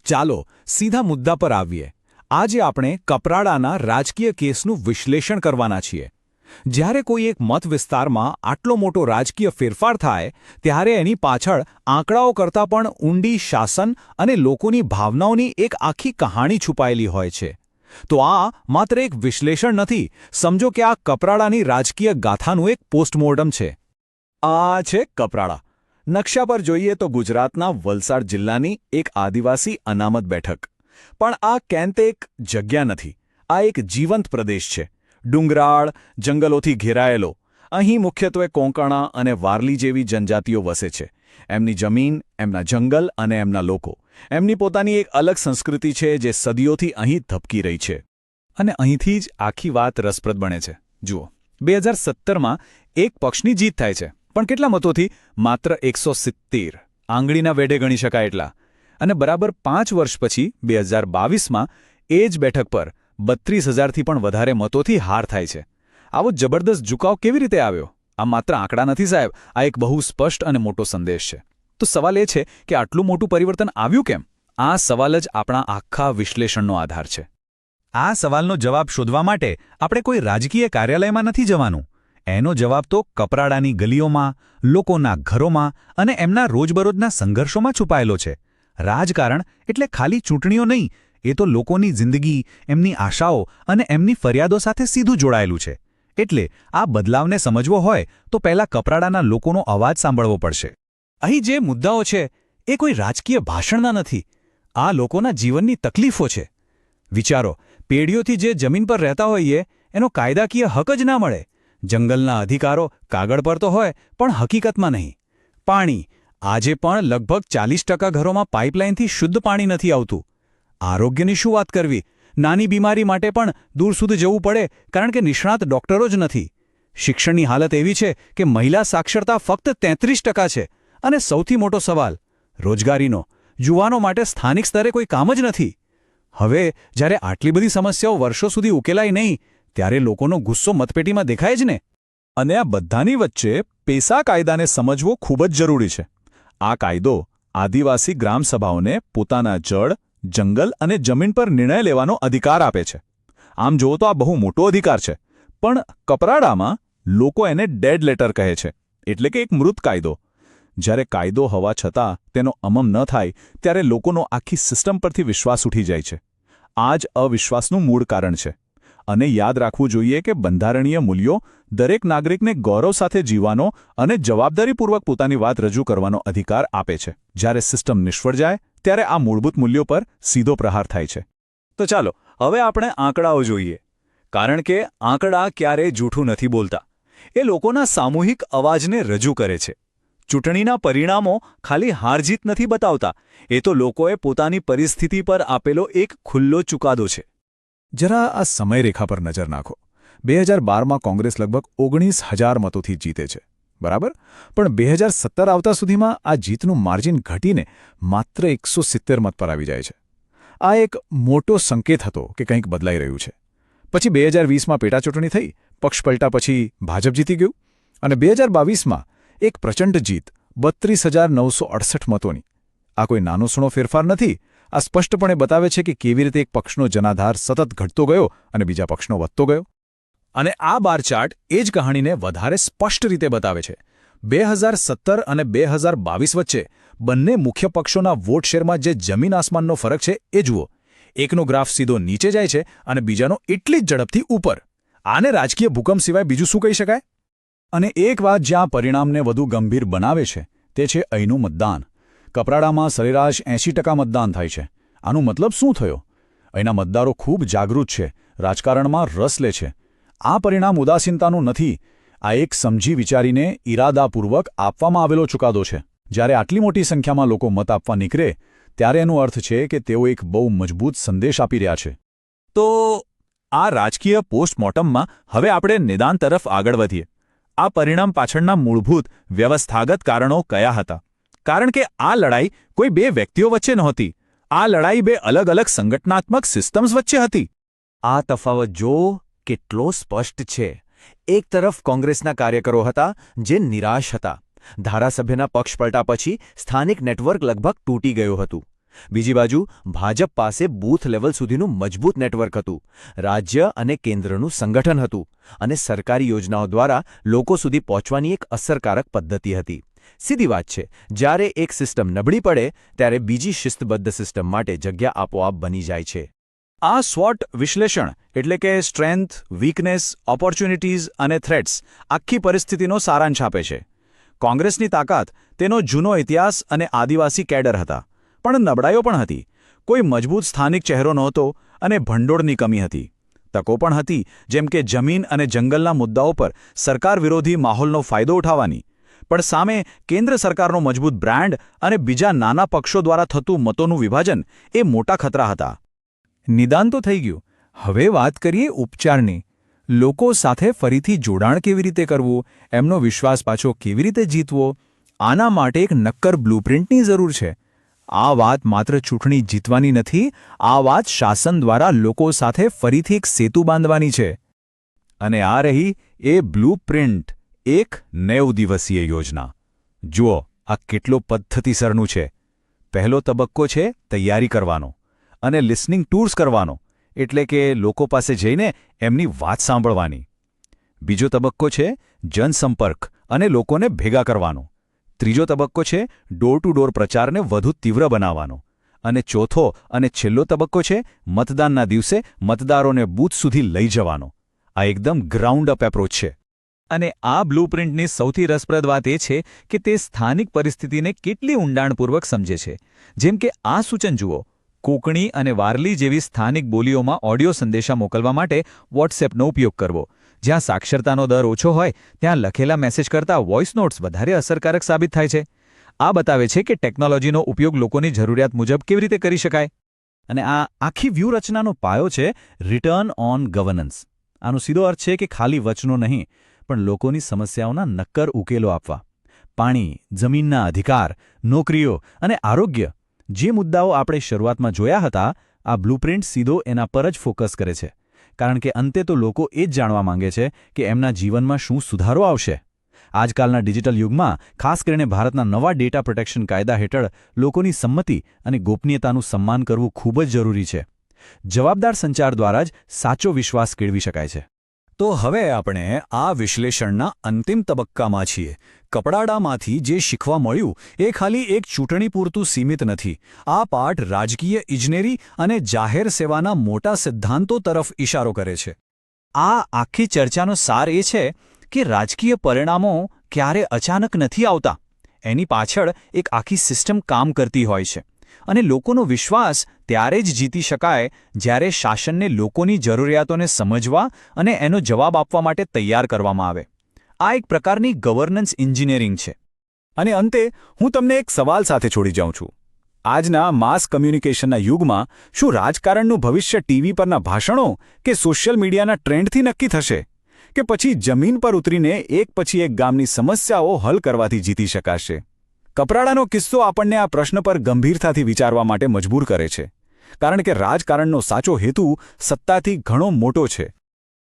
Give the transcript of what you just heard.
ચાલો સીધા મુદ્દા પર આવીએ. આજે આપણે કપરાડાના રાજકીય કેસનું વિશ્લેષણ કરવાના છીએ. જ્યારે કોઈ એક મત વિસ્તારમાં આટલો મોટો રાજકીય ફેરફાર થાય ત્યારે એની પાછળ આંકડાઓ કરતાં પણ ઊંડી શાસન અને લોકોની ભાવનાઓની એક આખી કહાણી છુપાયેલી હોય છે. તો આ માત્ર એક વિશ્લેષણ નથી, સમજો કે આ કપરાડાની રાજકીય ગાથાનું એક પોસ્ટમોર્ટમ છે. આ છે કપરાડા. નકશા પર જોઈએ તો ગુજરાતના વલસાડ જિલ્લાની એક આદિવાસી અનામત બેઠક. પણ આ કેન્તે એક જગ્યા નથી, આ એક જીવંત પ્રદેશ છે. ડુંગરાળ, જંગલોથી ઘેરાયેલો. અહીં મુખ્યત્વે કોંકણા અને વારલી જેવી જનજાતિઓ વસે છે. એમની જમીન, એમના જંગલ અને એમના લોકો, એમની પોતાની એક અલગ સંસ્કૃતિ છે જે સદીઓથી અહીં ધબકી રહી છે. અને અહીંથી જ આખી વાત રસપ્રદ બને છે. જુઓ, 2017માં એક પક્ષની જીત થાય છે, પણ કેટલા મતોથી? માત્ર 170, આંગળીના વેઢે ગણી શકાય એટલા. અને બરાબર 5 વર્ષ પછી 2022માં એ જ બેઠક પર 32,000થી પણ વધારે મતોથી હાર થાય છે. આવો જબરદસ્ત ઝુકાવ કેવી રીતે આવ્યો? આ માત્ર આંકડા નથી સાહેબ, આ એક બહુ સ્પષ્ટ અને મોટો સંદેશ છે. તો સવાલ એ છે કે આટલું મોટું પરિવર્તન આવ્યું કેમ? આ સવાલ જ આપણા આખા વિશ્લેષણનો આધાર છે. આ સવાલનો જવાબ શોધવા માટે આપણે કોઈ રાજકીય કાર્યાલયમાં નથી જવાનું. એનો જવાબ તો કપરાડાની ગલીઓમાં, લોકોના ઘરોમાં અને એમના રોજબરોજના સંઘર્ષોમાં છુપાયેલો છે. રાજકારણ એટલે ખાલી ચૂંટણીઓ નહીં, એ તો લોકોની જિંદગી, એમની આશાઓ અને એમની ફરિયાદો સાથે સીધું જોડાયેલું છે. એટલે આ બદલાવને સમજવો હોય તો પહેલા કપરાડાના લોકોનો અવાજ સાંભળવો પડશે. અહીં જે મુદ્દાઓ છે એ કોઈ રાજકીય ભાષણના નથી, આ લોકોના જીવનની તકલીફો છે. વિચારો, પેઢીઓથી જે જમીન પર રહેતા હોઈએ એનો કાયદાકીય હક જ ના મળે. જંગલના અધિકારો કાગળ પર તો હોય પણ હકીકતમાં નહીં. પાણી, આજે પણ લગભગ 40% ઘરોમાં પાઇપલાઇનથી શુદ્ધ પાણી નથી આવતું. આરોગ્યની શું વાત કરવી? નાની બીમારી માટે પણ દૂર સુધી જવું પડે કારણ કે નિષ્ણાત ડોક્ટરો જ નથી. શિક્ષણની હાલત એવી છે કે મહિલા સાક્ષરતા ફક્ત 33% છે. અને સૌથી મોટો સવાલ, રોજગારીનો. યુવાનો માટે સ્થાનિક સ્તરે કોઈ કામ જ નથી. હવે જ્યારે આટલી બધી સમસ્યાઓ વર્ષો સુધી ઉકેલાય નહીં, ત્યારે લોકોનો ગુસ્સો મતપેટીમાં દેખાય જ ને. અને આ બધાની વચ્ચે પેસા કાયદાને સમજવો ખૂબ જ જરૂરી છે. આ કાયદો આદિવાસી ગ્રામસભાઓને પોતાના જળ, જંગલ અને જમીન પર નિર્ણય લેવાનો અધિકાર આપે છે. આમ જુઓ તો આ બહુ મોટો અધિકાર છે. પણ કપરાડામાં લોકો એને ડેડ લેટર કહે છે, એટલે કે એક મૃત કાયદો. જ્યારે કાયદો હોવા છતાં તેનો અમલ ન થાય ત્યારે લોકોનો આખી સિસ્ટમ પરથી વિશ્વાસ ઉઠી જાય છે. આ જ અવિશ્વાસનું મૂળ કારણ છે. અને યાદ રાખવું જોઈએ કે બંધારણીય મૂલ્યો દરેક નાગરિકને ગૌરવ સાથે જીવવાનો અને જવાબદારીપૂર્વક પોતાની વાત રજૂ કરવાનો અધિકાર આપે છે. જ્યારે સિસ્ટમ નિષ્ફળ જાય ત્યારે આ મૂળભૂત મૂલ્યો પર સીધો પ્રહાર થાય છે. તો ચાલો હવે આપણે આંકડાઓ જોઈએ. કારણ કે આંકડા ક્યારેય જૂઠું નથી બોલતા. એ લોકોના સામૂહિક અવાજને રજૂ કરે છે. ચૂંટણીના પરિણામો ખાલી હારજીત નથી બતાવતા, એ તો લોકોએ પોતાની પરિસ્થિતિ પર આપેલો એક ખુલ્લો ચુકાદો છે. જરા આ સમયરેખા પર નજર નાખો. 2012માં કોંગ્રેસ લગભગ 19,000 મતોથી જીતે છે, બરાબર? પણ 2017 આવતા સુધીમાં આ જીતનું માર્જિન ઘટીને માત્ર 170 મત પર આવી જાય છે. આ એક મોટો સંકેત હતો કે કંઈક બદલાઈ રહ્યું છે. પછી 2020માં પેટાચૂંટણી થઈ, પક્ષ પલટા પછી ભાજપ જીતી ગયું. અને 2022માં એક પ્રચંડ જીત, 32,968 મતોની. આ કોઈ નાનો સૂણો ફેરફાર નથી. આ સ્પષ્ટપણે બતાવે છે કે કેવી રીતે એક પક્ષનો જનાધાર સતત ઘટતો ગયો અને બીજા પક્ષનો વધતો ગયો. અને આ બાર ચાર્ટ એ જ કહાણીને વધારે સ્પષ્ટ રીતે બતાવે છે. 2017 અને 2022 વચ્ચે બંને મુખ્ય પક્ષોના વોટ શેરમાં જે જમીન આસમાનનો ફરક છે એ જુઓ. એકનો ગ્રાફ સીધો નીચે જાય છે અને બીજાનો એટલી જ ઝડપથી ઉપર. આને રાજકીય ભૂકંપ સિવાય બીજું શું કહી શકાય? અને એક વાત જ્યાં પરિણામને વધુ ગંભીર બનાવે છે તે છે અહીંનું મતદાન. કપરાડામાં સરેરાશ 80% મતદાન થાય છે. આનો મતલબ શું થયો? અહીંના મતદારો ખૂબ જાગૃત છે, રાજકારણમાં રસ લે છે. આ પરિણામ ઉદાસીનતાનું નથી, આ એક સમજી વિચારીને ઇરાદાપૂર્વક આપવામાં આવેલો ચુકાદો છે. જ્યારે આટલી મોટી સંખ્યામાં લોકો મત આપવા નીકળે ત્યારે એનો અર્થ છે કે તેઓ એક બહુ મજબૂત સંદેશ આપી રહ્યા છે. તો આ રાજકીય પોસ્ટમોર્ટમમાં હવે આપણે નિદાન તરફ આગળ વધીએ. આ પરિણામ પાછળના મૂળભૂત વ્યવસ્થાગત કારણો કયા હતા? કારણ કે આ લડાઈ કોઈ બે વ્યક્તિઓ વચ્ચે નહોતી. આ લડાઈ બે અલગ અલગ સંગઠનાત્મક સિસ્ટમ્સ વચ્ચે હતી. આ તફાવત જો કેટલો સ્પષ્ટ છે. એક તરફ કોંગ્રેસના કાર્યકરો હતા જે નિરાશ હતા. ધારાસભ્યના પક્ષ પલટા પછી સ્થાનિક નેટવર્ક લગભગ તૂટી ગયું હતું. બીજી બાજુ ભાજપ પાસે બૂથ લેવલ સુધીનું મજબૂત નેટવર્ક હતું, રાજ્ય અને કેન્દ્રનું સંગઠન હતું અને સરકારી યોજનાઓ દ્વારા લોકો સુધી પહોંચવાની એક અસરકારક પદ્ધતિ હતી. સીધી વાત છે, જ્યારે એક સિસ્ટમ નબળી પડે ત્યારે બીજી શિસ્તબદ્ધ સિસ્ટમ માટે જગ્યા આપોઆપ બની જાય છે. આ SWOT વિશ્લેષણ એટલે કે સ્ટ્રેન્થ, વીકનેસ, ઓપોર્ચ્યુનિટીઝ અને થ્રેટ્સ આખી પરિસ્થિતિનો સારાંશ આપે છે. કોંગ્રેસની તાકાત તેનો જૂનો ઇતિહાસ અને આદિવાસી કેડર હતા, પણ નબળાઈઓ પણ હતી. કોઈ મજબૂત સ્થાનિક ચહેરો નહોતો અને ભંડોળની કમી હતી. તકો પણ હતી, જેમ કે જમીન અને જંગલના મુદ્દાઓ પર સરકાર વિરોધી માહોલનો ફાયદો ઉઠાવવાની. પણ સામે કેન્દ્ર સરકારનો મજબૂત બ્રાન્ડ અને બીજા નાના પક્ષો દ્વારા થતું મતોનું વિભાજન એ મોટા ખતરા હતા. નિદાન તો થઈ ગયું. હવે વાત કરીએ ઉપચારની. લોકો સાથે ફરીથી જોડાણ કેવી રીતે કરવું, એમનો વિશ્વાસ પાછો કેવી રીતે જીતવો, આના માટે એક નક્કર બ્લુપ્રિન્ટની જરૂર છે. આ વાત માત્ર ચૂંટણી જીતવાની નથી, આ વાત શાસન દ્વારા લોકો સાથે ફરીથી એક સેતુ બાંધવાની છે. અને આ રહી એ બ્લુપ્રિન્ટ, એક 90 દિવસીય યોજના. જુઓ, આ કેટલો પદ્ધતિસરનું છે. પહેલો તબક્કો છે તૈયારી કરવાનો અને લિસનિંગ ટૂર્સ કરવાનો, એટલે કે લોકો પાસે જઈને એમની વાત સાંભળવાની. બીજો તબક્કો છે જનસંપર્ક અને લોકોને ભેગા કરવાનો. ત્રીજો તબક્કો છે ડોર ટુ ડોર પ્રચારને વધુ તીવ્ર બનાવવાનો. અને ચોથો અને છેલ્લો તબક્કો છે મતદાનના દિવસે મતદારોને બૂથ સુધી લઈ જવાનો. આ એકદમ ગ્રાઉન્ડ અપ એપ્રોચ છે. અને આ બ્લુપ્રિન્ટની સૌથી રસપ્રદ વાત એ છે કે તે સ્થાનિક પરિસ્થિતિને કેટલી ઊંડાણપૂર્વક સમજે છે. જેમ કે આ સૂચન જુઓ, કોંકણી અને વારલી જેવી સ્થાનિક બોલીઓમાં ઓડિયો સંદેશા મોકલવા માટે વોટ્સએપનો ઉપયોગ કરવો. જ્યાં સાક્ષરતાનો દર ઓછો હોય ત્યાં લખેલા મેસેજ કરતાં વોઇસ નોટ્સ વધારે અસરકારક સાબિત થાય છે. આ બતાવે છે કે ટેકનોલોજીનો ઉપયોગ લોકોની જરૂરિયાત મુજબ કેવી રીતે કરી શકાય. અને આ આખી વ્યૂહરચનાનો પાયો છે રિટર્ન ઓન ગવર્નન્સ. આનો સીધો અર્થ છે કે ખાલી વચનો નહીં, પણ લોકોની સમસ્યાઓના નક્કર ઉકેલો આપવા. પાણી, જમીનના અધિકાર, નોકરીઓ અને આરોગ્ય, જે મુદ્દાઓ આપણે શરૂઆતમાં જોયા હતા, આ બ્લુપ્રિન્ટ સીધો એના પર જ ફોકસ કરે છે. કારણ કે અંતે તો લોકો એ જ જાણવા માંગે છે કે એમના જીવનમાં શું સુધારો આવશે. આજકાલના ડિજિટલ યુગમાં, ખાસ કરીને ભારતના નવા ડેટા પ્રોટેક્શન કાયદા હેઠળ લોકોની સંમતિ અને ગોપનીયતાનું સન્માન કરવું ખૂબ જ જરૂરી છે. જવાબદાર સંચાર દ્વારા જ સાચો વિશ્વાસ કેળવી શકાય છે. તો હવે આપણે આ વિશ્લેષણના અંતિમ તબક્કામાં છીએ. કપડાડામાંથી જે શીખવા મળ્યું એ ખાલી એક ચૂંટણી પૂરતું સીમિત નથી. આ પાઠ રાજકીય ઇજનેરી અને જાહેર સેવાના મોટા સિદ્ધાંતો તરફ ઇશારો કરે છે. આ આખી ચર્ચાનો સાર એ છે કે રાજકીય પરિણામો ક્યારે અચાનક નથી આવતા. એની પાછળ એક આખી સિસ્ટમ કામ કરતી હોય છે. અને લોકોનો વિશ્વાસ ત્યારે જ જીતી શકાય જ્યારે શાસનને લોકોની જરૂરિયાતોને સમજવા અને એનો જવાબ આપવા માટે તૈયાર કરવામાં આવે. આ એક પ્રકારની ગવર્નન્સ એન્જિનિયરિંગ છે. અને અંતે હું તમને એક સવાલ સાથે છોડી જાઉં છું. આજના માસ કમ્યુનિકેશનના યુગમાં શું રાજકારણનું ભવિષ્ય ટીવી પરના ભાષણો કે સોશિયલ મીડિયાના ટ્રેન્ડથી નક્કી થશે? કે પછી જમીન પર ઉતરીને એક પછી એક ગામની સમસ્યાઓ હલ કરવાથી જીતી શકાશે? કપરાડાનો કિસ્સો આપણને આ પ્રશ્ન પર ગંભીરતાથી વિચારવા માટે મજબૂર કરે છે. કારણ કે રાજકારણનો સાચો હેતુ સત્તાથી ઘણો મોટો છે.